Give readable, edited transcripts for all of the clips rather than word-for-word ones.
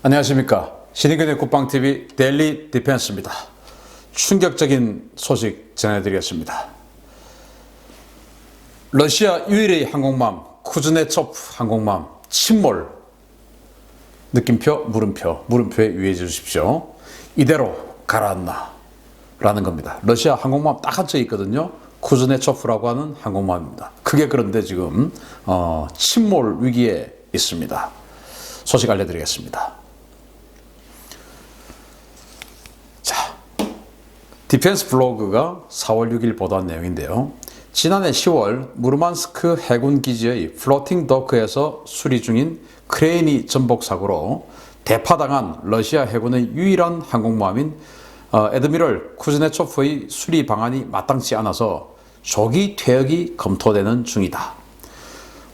안녕하십니까. 신의균의 국방TV 데일리 디펜스입니다. 충격적인 소식 전해드리겠습니다. 러시아 유일의 항공모함 쿠즈네초프 항공모함 침몰. 느낌표, 물음표에 유의해 주십시오. 이대로 가라앉나 라는 겁니다. 러시아 항공모함 딱 한 척 있거든요. 쿠즈네초프라고 하는 항공모함입니다. 그게 그런데 지금 침몰 위기에 있습니다. 소식 알려드리겠습니다. 디펜스 블로그가 4월 6일 보도한 내용인데요. 지난해 10월 무르만스크 해군 기지의 플로팅 도크에서 수리 중인 크레인이 전복 사고로 대파당한 러시아 해군의 유일한 항공모함인 애드미럴 쿠즈네초프의 수리 방안이 마땅치 않아서 조기 퇴역이 검토되는 중이다.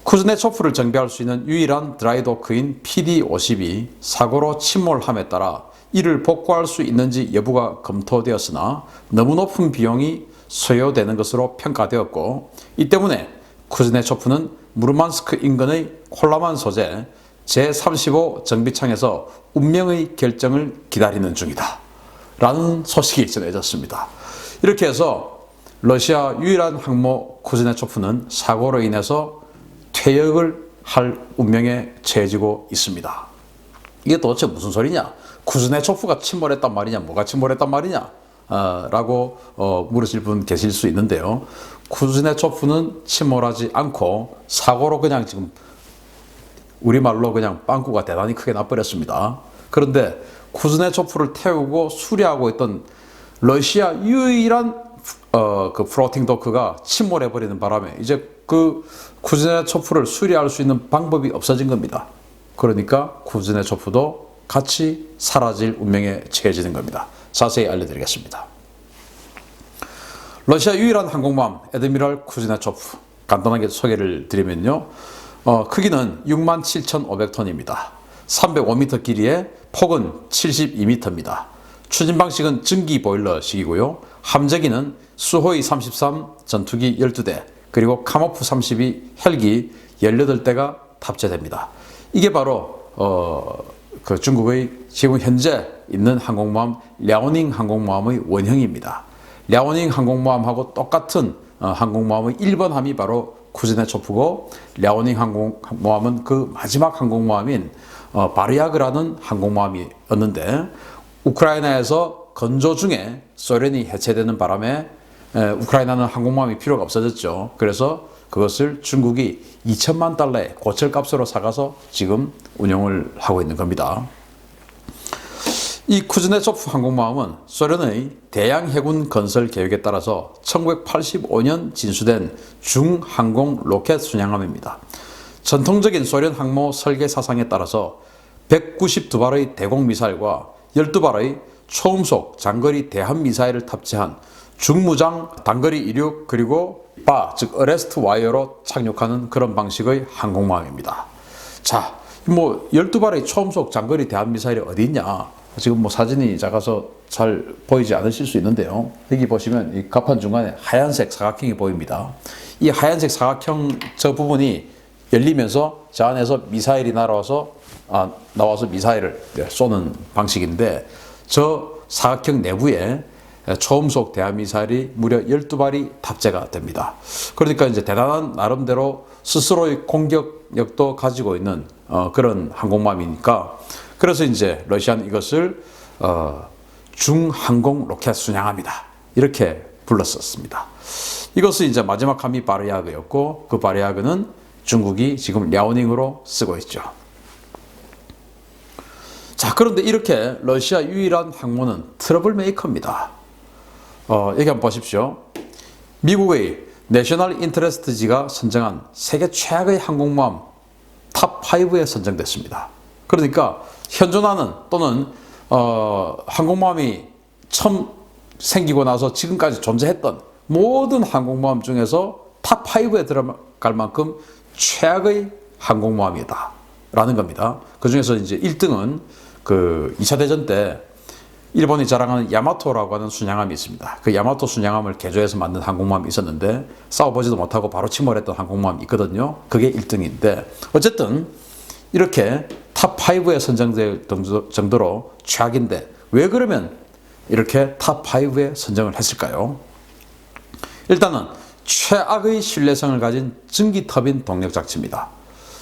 쿠즈네초프를 정비할 수 있는 유일한 드라이도크인 PD-50이 사고로 침몰함에 따라 이를 복구할 수 있는지 여부가 검토되었으나 너무 높은 비용이 소요되는 것으로 평가되었고, 이 때문에 쿠즈네초프는 무르만스크 인근의 콜라만 소재 제35 정비창에서 운명의 결정을 기다리는 중이다 라는 소식이 전해졌습니다. 이렇게 해서 러시아 유일한 항모 쿠즈네초프는 사고로 인해서 퇴역을 할 운명에 처해지고 있습니다. 이게 도대체 무슨 소리냐? 쿠즈네초프가 침몰했단 말이냐? 뭐가 침몰했단 말이냐? 라고 물으실 분 계실 수 있는데요. 쿠즈네초프는 침몰하지 않고 사고로 그냥 지금 우리말로 그냥 빵꾸가 대단히 크게 나버렸습니다. 그런데 쿠즈네초프를 태우고 수리하고 있던 러시아 유일한 그 플로팅 도크가 침몰해버리는 바람에 이제 그 쿠즈네초프를 수리할 수 있는 방법이 없어진 겁니다. 그러니까 쿠즈네초프도 같이 사라질 운명에 처해지는 겁니다. 자세히 알려드리겠습니다. 러시아 유일한 항공모함 애드미럴 쿠즈네초프 간단하게 소개를 드리면요. 크기는 67,500톤입니다. 305m 길이에 폭은 72m입니다. 추진 방식은 전기 보일러식이고요. 함재기는 수호이 33 전투기 12대 그리고 카모프 32 헬기 18대가 탑재됩니다. 이게 바로 그 중국의 지금 현재 있는 항공모함 랴오닝 항공모함의 원형입니다. 랴오닝 항공모함하고 똑같은 항공모함의 1번 함이 바로 쿠즈네초프고, 랴오닝 항공모함은 그 마지막 항공모함인 바르야그라는 항공모함이었는데, 우크라이나에서 건조 중에 소련이 해체되는 바람에 우크라이나는 항공모함이 필요가 없어졌죠. 그래서 그것을 중국이 2천만 달러의 고철값으로 사가서 지금 운영을 하고 있는 겁니다. 이 쿠즈네초프 항공모함은 소련의 대양 해군 건설 계획에 따라서 1985년 진수된 중항공 로켓 순양함입니다. 전통적인 소련 항모 설계 사상에 따라서 192발의 대공 미사일과 12발의 초음속 장거리 대함 미사일을 탑재한 중무장 단거리 이륙 그리고 즉 어레스트 와이어로 착륙하는 그런 방식의 항공모함입니다. 자, 12발의 초음속 장거리 대함 미사일이 어디 있냐? 지금 사진이 작아서 잘 보이지 않으실 수 있는데요. 여기 보시면 이 갑판 중간에 하얀색 사각형이 보입니다. 이 하얀색 사각형 저 부분이 열리면서 저 안에서 미사일이 나와서 미사일을 쏘는 방식인데, 저 사각형 내부에 초음속 대함미사일이 무려 12발이 탑재가 됩니다. 그러니까 이제 대단한 나름대로 스스로의 공격력도 가지고 있는 그런 항공모함이니까, 그래서 이제 러시아는 이것을 중항공 로켓 순양함이다 이렇게 불렀었습니다. 이것은 이제 마지막 함이 바르야그였고, 그 바르야그는 중국이 지금 랴오닝으로 쓰고 있죠. 자, 그런데 이렇게 러시아 유일한 항모는 트러블 메이커입니다. 여기 한번 보십시오. 미국의 내셔널 인터레스트지가 선정한 세계 최악의 항공모함 탑5에 선정됐습니다. 그러니까 현존하는 또는 항공모함이 처음 생기고 나서 지금까지 존재했던 모든 항공모함 중에서 탑5에 들어갈 만큼 최악의 항공모함이다 라는 겁니다. 그 중에서 이제 1등은 그 2차 대전 때 일본이 자랑하는 야마토라고 하는 순양함이 있습니다. 그 야마토 순양함을 개조해서 만든 항공모함이 있었는데 싸워보지도 못하고 바로 침몰했던 항공모함이 있거든요. 그게 1등인데 어쨌든 이렇게 탑5에 선정될 정도로 최악인데 왜 그러면 이렇게 탑5에 선정을 했을까요? 일단은 최악의 신뢰성을 가진 전기터빈 동력 장치입니다.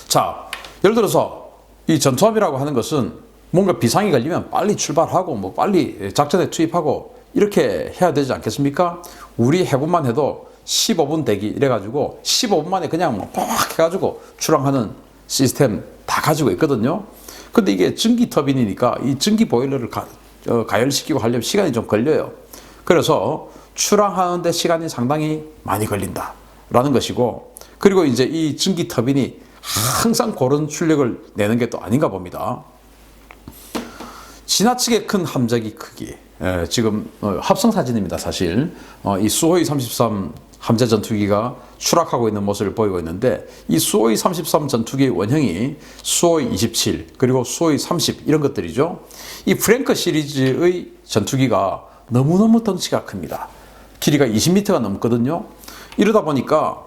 자, 예를 들어서 이 전투함이라고 하는 것은 뭔가 비상이 걸리면 빨리 출발하고 뭐 빨리 작전에 투입하고 이렇게 해야 되지 않겠습니까? 우리 해군만 해도 15분 대기 이래가지고 15분 만에 그냥 뭐 팍 해가지고 출항하는 시스템 다 가지고 있거든요. 근데 이게 전기 터빈이니까 이 전기 보일러를 가열시키고 하려면 시간이 좀 걸려요. 그래서 출항하는데 시간이 상당히 많이 걸린다라는 것이고, 그리고 이제 이 전기 터빈이 항상 그런 출력을 내는 게 또 아닌가 봅니다. 지나치게 큰 함재기 크기, 지금 합성 사진입니다. 사실 이 수호이 33 함재 전투기가 추락하고 있는 모습을 보이고 있는데, 이 수호이 33 전투기의 원형이 수호이 27 그리고 수호이 30 이런 것들이죠. 이 프랭크 시리즈의 전투기가 너무너무 덩치가 큽니다. 길이가 20m가 넘거든요. 이러다 보니까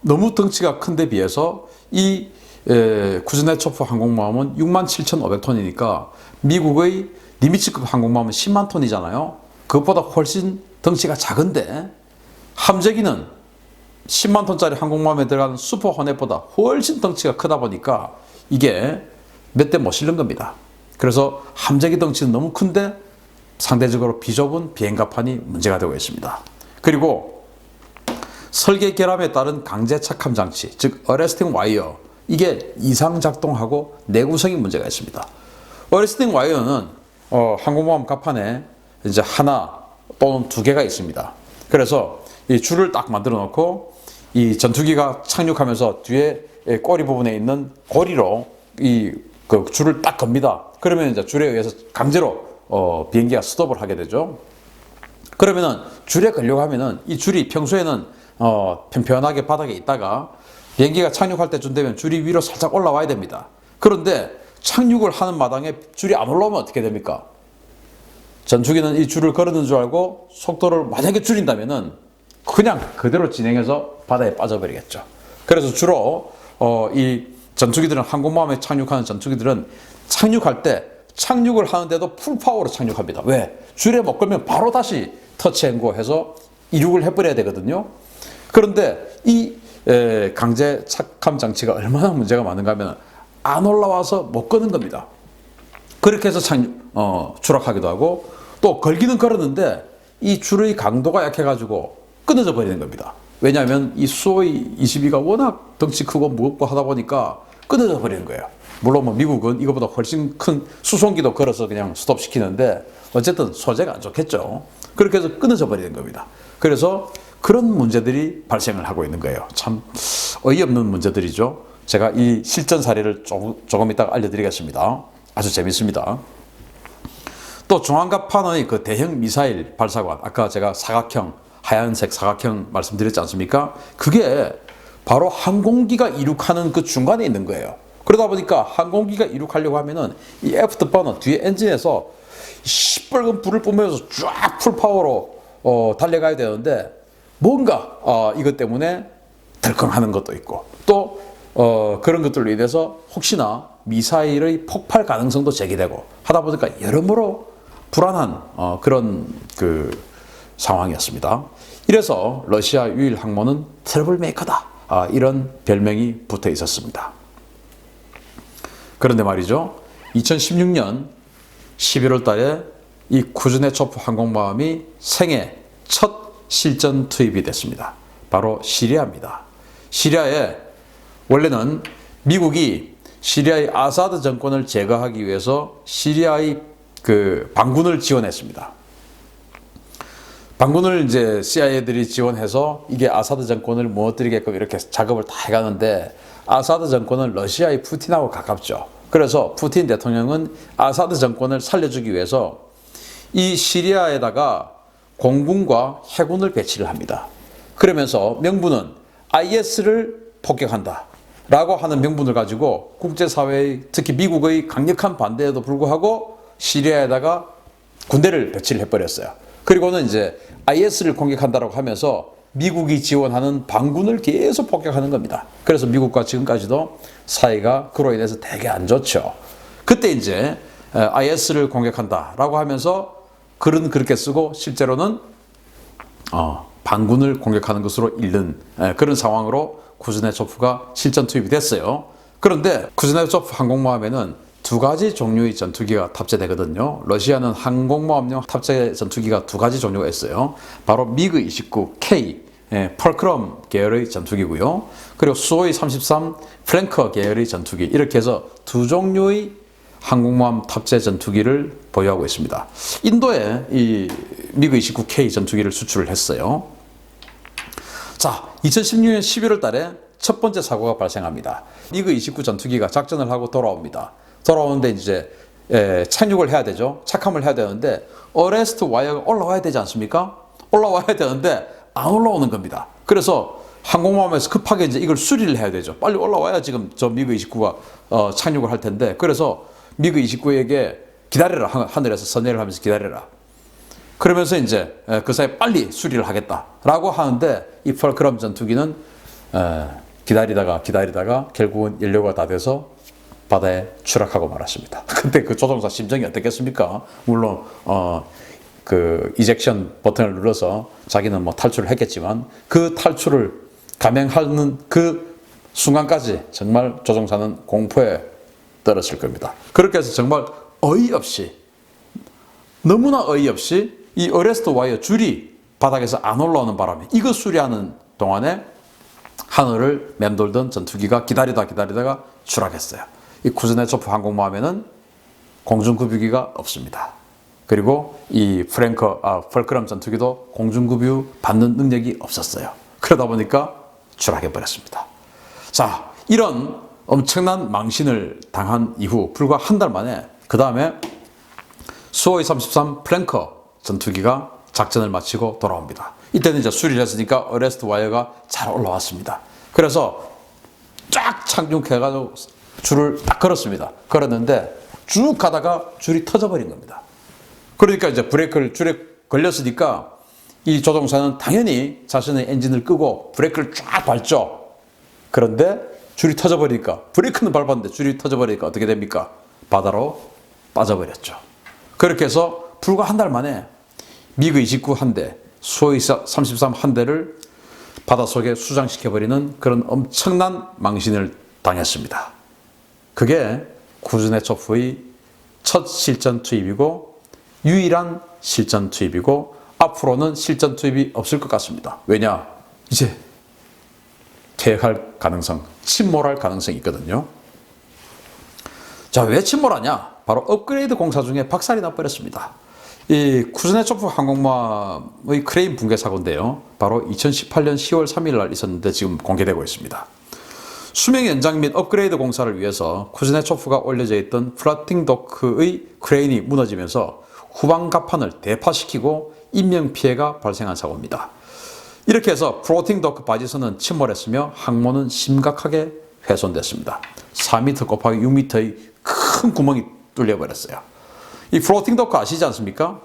너무 덩치가 큰 데 비해서 이 쿠즈네초프 항공모함은 67,500톤이니까 미국의 니미츠급 항공모함은 10만 톤이잖아요. 그것보다 훨씬 덩치가 작은데 함재기는 10만 톤짜리 항공모함에 들어가는 슈퍼 호넷보다 훨씬 덩치가 크다 보니까 이게 몇 대 못 실는 겁니다. 그래서 함재기 덩치는 너무 큰데 상대적으로 비좁은 비행갑판이 문제가 되고 있습니다. 그리고 설계 결함에 따른 강제 착함 장치, 즉 어레스팅 와이어, 이게 이상 작동하고 내구성이 문제가 있습니다. 어레스팅 와이어는 항공모함 갑판에 이제 하나 또는 두 개가 있습니다. 그래서 이 줄을 딱 만들어 놓고 이 전투기가 착륙하면서 뒤에 꼬리 부분에 있는 고리로 그 줄을 딱 겁니다. 그러면 이제 줄에 의해서 강제로 비행기가 스톱을 하게 되죠. 그러면은 줄에 걸려고 하면은 이 줄이 평소에는 편편하게 바닥에 있다가 비행기가 착륙할 때쯤 되면 줄이 위로 살짝 올라와야 됩니다. 그런데 착륙을 하는 마당에 줄이 안 올라오면 어떻게 됩니까? 전투기는 이 줄을 걸어둔 줄 알고 속도를 만약에 줄인다면은 그냥 그대로 진행해서 바다에 빠져버리겠죠. 그래서 주로 이 전투기들은, 항공모함에 착륙하는 전투기들은 착륙할 때 착륙을 하는데도 풀파워로 착륙합니다. 왜? 줄에 못 걸면 바로 다시 터치 앤고 해서 이륙을 해버려야 되거든요. 그런데 이 강제 착함 장치가 얼마나 문제가 많은가 하면 안 올라와서 못 끄는 겁니다. 그렇게 해서 추락하기도 하고, 또 걸기는 걸었는데 이 줄의 강도가 약해가지고 끊어져 버리는 겁니다. 왜냐하면 이 수호이 22가 워낙 덩치 크고 무겁고 하다 보니까 끊어져 버리는 거예요. 물론 뭐 미국은 이거보다 훨씬 큰 수송기도 걸어서 그냥 스톱시키는데 어쨌든 소재가 안 좋겠죠. 그렇게 해서 끊어져 버리는 겁니다. 그래서 그런 문제들이 발생을 하고 있는 거예요. 참 어이없는 문제들이죠. 제가 이 실전 사례를 조금 이따가 알려드리겠습니다. 아주 재밌습니다. 또 중앙갑판의 그 대형 미사일 발사관, 아까 제가 사각형, 하얀색 사각형 말씀드렸지 않습니까? 그게 바로 항공기가 이륙하는 그 중간에 있는 거예요. 그러다 보니까 항공기가 이륙하려고 하면은 이 애프터 버너 뒤에 엔진에서 시뻘건 불을 뿜으면서 쫙 풀파워로 달려가야 되는데 뭔가 이것 때문에 덜컹하는 것도 있고, 또 그런 것들로 인해서 혹시나 미사일의 폭발 가능성도 제기되고 하다 보니까 여러모로 불안한 그런 그 상황이었습니다. 이래서 러시아 유일 항모는 트러블 메이커다, 이런 별명이 붙어 있었습니다. 그런데 말이죠, 2016년 11월 달에 이 쿠즈네초프 항공모함이 생애 첫 실전 투입이 됐습니다. 바로 시리아입니다. 시리아에 원래는 미국이 시리아의 아사드 정권을 제거하기 위해서 시리아의 그 반군을 지원했습니다. 반군을 이제 CIA들이 지원해서 이게 아사드 정권을 무너뜨리게끔 이렇게 작업을 다 해가는데, 아사드 정권은 러시아의 푸틴하고 가깝죠. 그래서 푸틴 대통령은 아사드 정권을 살려주기 위해서 이 시리아에다가 공군과 해군을 배치를 합니다. 그러면서 명분은 IS를 폭격한다 라고 하는 명분을 가지고 국제사회의, 특히 미국의 강력한 반대에도 불구하고 시리아에다가 군대를 배치를 해버렸어요. 그리고는 이제 IS를 공격한다고 하면서 미국이 지원하는 반군을 계속 폭격하는 겁니다. 그래서 미국과 지금까지도 사이가 그로 인해서 되게 안 좋죠. 그때 이제 IS를 공격한다라고 하면서 글은 그렇게 쓰고 실제로는 반군을 공격하는 것으로 읽는 그런 상황으로 쿠즈네초프가 실전 투입이 됐어요. 그런데 쿠즈네초프 항공모함에는 두 가지 종류의 전투기가 탑재되거든요. 러시아는 항공모함용 탑재 전투기가 두 가지 종류가 있어요. 바로 미그 29K 펄크럼 계열의 전투기고요. 그리고 수호이 33 플랭커 계열의 전투기, 이렇게 해서 두 종류의 항공모함 탑재 전투기를 보유하고 있습니다. 인도에 이 미그 29K 전투기를 수출을 했어요. 자, 2016년 11월 달에 첫 번째 사고가 발생합니다. 미그 29 전투기가 작전을 하고 돌아옵니다. 돌아오는데 이제 착륙을 해야 되죠. 착함을 해야 되는데 어레스트 와이어가 올라와야 되지 않습니까? 올라와야 되는데 안 올라오는 겁니다. 그래서 항공모함에서 급하게 이제 이걸 수리를 해야 되죠. 빨리 올라와야 지금 저 미그 29가 착륙을 할 텐데, 그래서 미그 29에게 기다려라, 하늘에서 선회를 하면서 기다려라. 그러면서 이제 그 사이에 빨리 수리를 하겠다라고 하는데 이 펄크럼 전투기는 기다리다가 결국은 연료가 다 돼서 바다에 추락하고 말았습니다. 근데 그 조종사 심정이 어땠겠습니까? 물론 그 이젝션 버튼을 눌러서 자기는 뭐 탈출을 했겠지만 그 탈출을 감행하는 그 순간까지 정말 조종사는 공포에 떨었을 겁니다. 그렇게 해서 정말 어이없이, 너무나 어이없이 이 어레스트 와이어 줄이 바닥에서 안 올라오는 바람에 이거 수리하는 동안에 하늘을 맴돌던 전투기가 기다리다가 추락했어요. 이 쿠즈네초프 항공모함에는 공중급유기가 없습니다. 그리고 이 펄크럼 전투기도 공중급유 받는 능력이 없었어요. 그러다 보니까 추락해버렸습니다. 자, 이런 엄청난 망신을 당한 이후 불과 한 달 만에 그 다음에 수호이 33 플랭커 전투기가 작전을 마치고 돌아옵니다. 이때는 이제 수리를 했으니까 어레스트 와이어가 잘 올라왔습니다. 그래서 쫙 착륙해가지고 줄을 딱 걸었습니다. 걸었는데 쭉 가다가 줄이 터져버린 겁니다. 그러니까 이제 브레이크를 줄에 걸렸으니까 이 조종사는 당연히 자신의 엔진을 끄고 브레이크를 쫙 밟죠. 그런데 줄이 터져버리니까, 브레이크는 밟았는데 줄이 터져버리니까 어떻게 됩니까? 바다로 빠져버렸죠. 그렇게 해서 불과 한 달 만에 미그 29 한 대, 수호이 33 한 대를 바닷속에 수장시켜버리는 그런 엄청난 망신을 당했습니다. 그게 쿠즈네초프의 첫 실전 투입이고 유일한 실전 투입이고 앞으로는 실전 투입이 없을 것 같습니다. 왜냐? 이제 퇴역할 가능성, 침몰할 가능성이 있거든요. 자, 왜 침몰하냐? 바로 업그레이드 공사 중에 박살이 나버렸습니다. 이 쿠즈네초프 항공모함의 크레인 붕괴 사고인데요. 바로 2018년 10월 3일 날 있었는데 지금 공개되고 있습니다. 수명 연장 및 업그레이드 공사를 위해서 쿠즈네초프가 올려져 있던 플로팅 도크의 크레인이 무너지면서 후방 갑판을 대파시키고 인명피해가 발생한 사고입니다. 이렇게 해서 플로팅 도크 바지선은 침몰했으며 항모는 심각하게 훼손됐습니다. 4m 곱하기 6m의 큰 구멍이 뚫려버렸어요. 이 플로팅 도크 아시지 않습니까?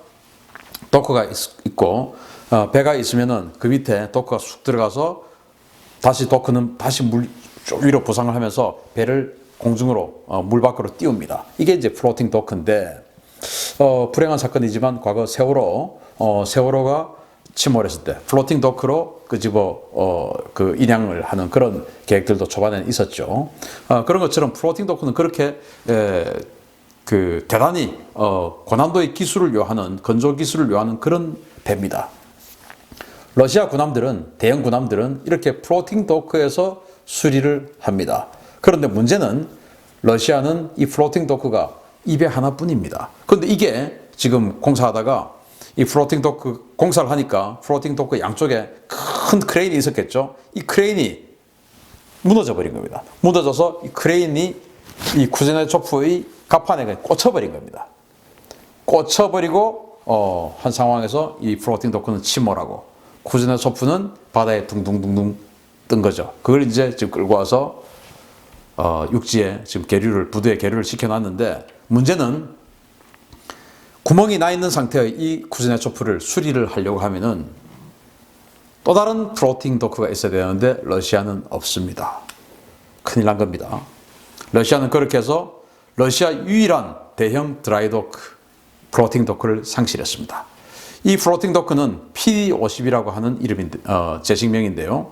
도크가 있고 배가 있으면은 그 밑에 도크가 쑥 들어가서 다시 도크는 다시 물 위로 부상을 하면서 배를 공중으로 물 밖으로 띄웁니다. 이게 이제 플로팅 도크인데 불행한 사건이지만 과거 세월호가 침몰했을 때 플로팅 도크로 그 인양을 하는 그런 계획들도 초반에는 있었죠. 그런 것처럼 플로팅 도크는 그렇게 그 대단히 고난도의 기술을 요하는 건조 기술을 요하는 그런 배입니다. 러시아 군함들은 대형 군함들은 이렇게 플로팅 도크에서 수리를 합니다. 그런데 문제는 러시아는 이 플로팅 도크가 입에 하나뿐입니다. 그런데 이게 지금 공사하다가 이 플로팅 도크 공사를 하니까 플로팅 도크 양쪽에 큰 크레인이 있었겠죠. 이 크레인이 무너져 버린 겁니다. 무너져서 이 크레인이 이 쿠즈네초프의 갑판에 꽂혀버린 겁니다. 꽂혀버리고 한 상황에서 이 플로팅 도크는 침몰하고 쿠즈네초프는 바다에 둥둥둥둥 뜬 거죠. 그걸 이제 지금 끌고 와서 육지에 지금 부두에 계류를 시켜놨는데 문제는 구멍이 나 있는 상태의 이 쿠즈네초프를 수리를 하려고 하면은 또 다른 플로팅 도크가 있어야 되는데 러시아는 없습니다. 큰일 난 겁니다. 러시아는 그렇게 해서 러시아 유일한 대형 드라이도크, 플로팅 도크를 상실했습니다. 이 플로팅 도크는 PD-50이라고 하는 제식명인데요.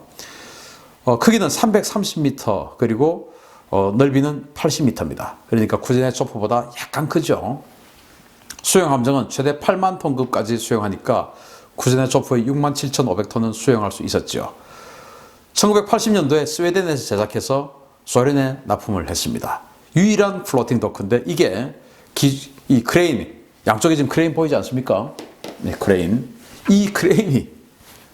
크기는 330m, 그리고 넓이는 80m입니다. 그러니까 쿠즈네초프보다 약간 크죠. 수용 함정은 최대 8만 톤급까지 수용하니까 쿠즈네초프의 67,500톤은 수용할 수 있었죠. 1980년도에 스웨덴에서 제작해서 소련에 납품을 했습니다. 유일한 플로팅 도크인데 이게 이 크레인, 양쪽에 지금 크레인 보이지 않습니까? 네, 크레인. 이 크레인이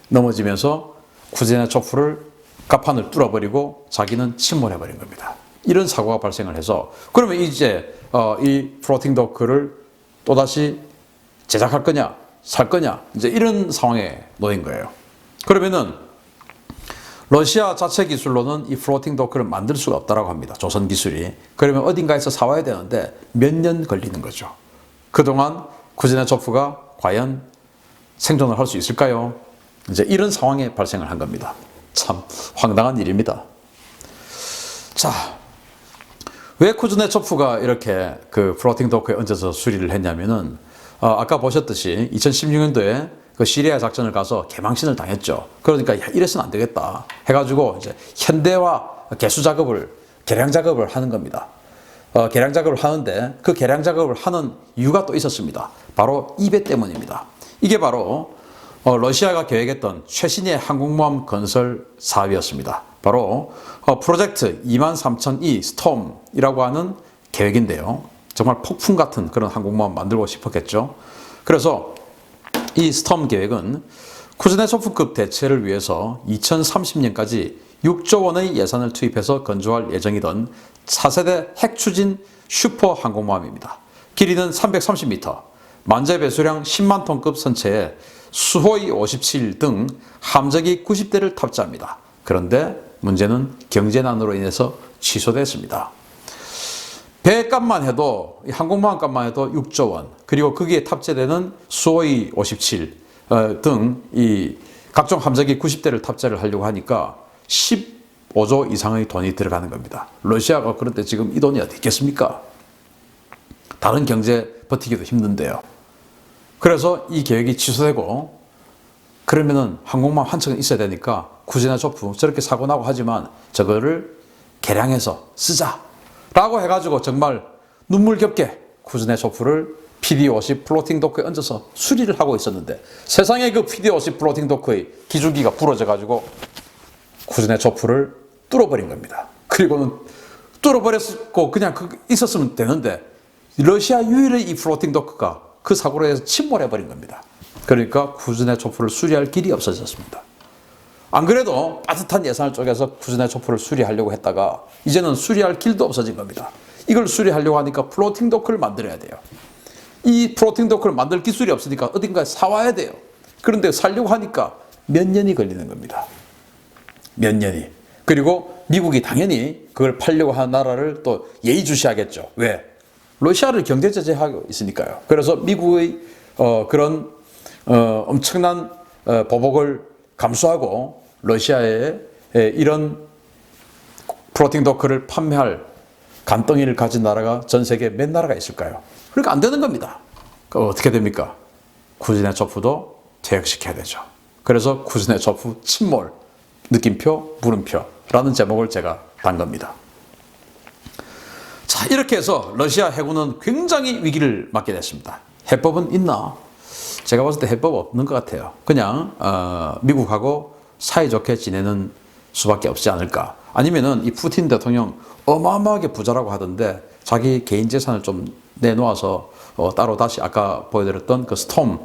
넘어지면서 쿠즈네초프를 갑판을 뚫어버리고 자기는 침몰해버린 겁니다. 이런 사고가 발생을 해서 그러면 이제 이 플로팅 도크를 또다시 제작할 거냐 살 거냐 이제 이런 상황에 놓인 거예요. 그러면은 러시아 자체 기술로는 이 플로팅 도크를 만들 수가 없다라고 합니다. 조선 기술이. 그러면 어딘가에서 사와야 되는데 몇 년 걸리는 거죠. 그동안 쿠즈네초프가 과연 생존을 할 수 있을까요? 이제 이런 상황에 발생을 한 겁니다. 참 황당한 일입니다. 자, 왜 쿠즈네초프가 이렇게 그 플로팅 도크에 얹어서 수리를 했냐면은 아까 보셨듯이 2016년도에 그 시리아 작전을 가서 개망신을 당했죠. 그러니까 야, 이래서는 안 되겠다 해가지고 이제 현대화 개수 작업을, 개량 작업을 하는 겁니다. 개량 작업을 하는데 그 개량 작업을 하는 이유가 또 있었습니다. 바로 이 배 때문입니다. 이게 바로 러시아가 계획했던 최신의 항공모함 건설 사업이었습니다. 바로 프로젝트 23002 스톰이라고 하는 계획인데요. 정말 폭풍 같은 그런 항공모함 만들고 싶었겠죠. 그래서 이 스톰 계획은 쿠즈네초프급 대체를 위해서 2030년까지 6조 원의 예산을 투입해서 건조할 예정이던 4세대 핵추진 슈퍼 항공모함입니다. 길이는 330m, 만재 배수량 10만 톤급 선체에 수호이 57 등 함재기 90대를 탑재합니다. 그런데 문제는 경제난으로 인해서 취소됐습니다. 배값만 해도, 항공모함 값만 해도 6조 원, 그리고 거기에 탑재되는 수호이 57 등 이 각종 함재기 90대를 탑재를 하려고 하니까 15조 이상의 돈이 들어가는 겁니다. 러시아가 그런데 지금 이 돈이 어디 있겠습니까? 다른 경제 버티기도 힘든데요. 그래서 이 계획이 취소되고, 그러면은 항공모함 한 척은 있어야 되니까 쿠즈네초프 저렇게 사고 나고 하지만 저거를 개량해서 쓰자 라고 해가지고 정말 눈물겹게 쿠즈네초프를 PD-50 플로팅 도크에 얹어서 수리를 하고 있었는데 세상에 그 PD-50 플로팅 도크의 기줄기가 부러져가지고 쿠즈네초프를 뚫어버린 겁니다. 그리고는 뚫어버렸고 그냥 있었으면 되는데 러시아 유일의 이 플로팅 도크가 그 사고로 해서 침몰해버린 겁니다. 그러니까 쿠즈네초프를 수리할 길이 없어졌습니다. 안 그래도 빠듯한 예산을 쪼개서 쿠즈네초프를 수리하려고 했다가 이제는 수리할 길도 없어진 겁니다. 이걸 수리하려고 하니까 플로팅 도크를 만들어야 돼요. 이 플로팅 도크를 만들 기술이 없으니까 어딘가에 사와야 돼요. 그런데 살려고 하니까 몇 년이 걸리는 겁니다. 몇 년이. 그리고 미국이 당연히 그걸 팔려고 하는 나라를 또 예의주시하겠죠. 왜? 러시아를 경제 제재하고 있으니까요. 그래서 미국의 그런 엄청난 보복을 감수하고 러시아에 이런 플로팅 도크를 판매할 간덩이를 가진 나라가 전 세계에 몇 나라가 있을까요? 그러니까 안 되는 겁니다. 어떻게 됩니까? 쿠즈네초프도 퇴역시켜야 되죠. 그래서 쿠즈네초프 침몰, 느낌표, 물음표라는 제목을 제가 단 겁니다. 자, 이렇게 해서 러시아 해군은 굉장히 위기를 맞게 됐습니다. 해법은 있나? 제가 봤을 때 해법 없는 것 같아요. 그냥 미국하고 사이좋게 지내는 수밖에 없지 않을까. 아니면은 이 푸틴 대통령 어마어마하게 부자라고 하던데 자기 개인 재산을 좀 내놓아서 따로 다시 아까 보여드렸던 그 스톰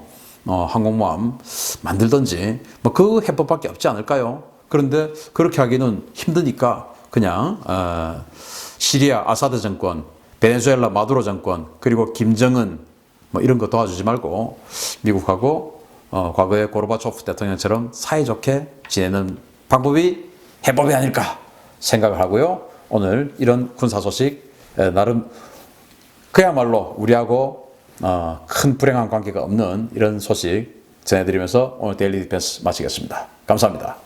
항공모함 만들든지 뭐 그 해법밖에 없지 않을까요? 그런데 그렇게 하기는 힘드니까 그냥 시리아 아사드 정권, 베네수엘라 마두로 정권, 그리고 김정은 뭐 이런 거 도와주지 말고 미국하고 과거의 고르바초프 대통령처럼 사이좋게 지내는 방법이 해법이 아닐까 생각을 하고요. 오늘 이런 군사 소식 나름 그야말로 우리하고 큰 불행한 관계가 없는 이런 소식 전해드리면서 오늘 데일리 디펜스 마치겠습니다. 감사합니다.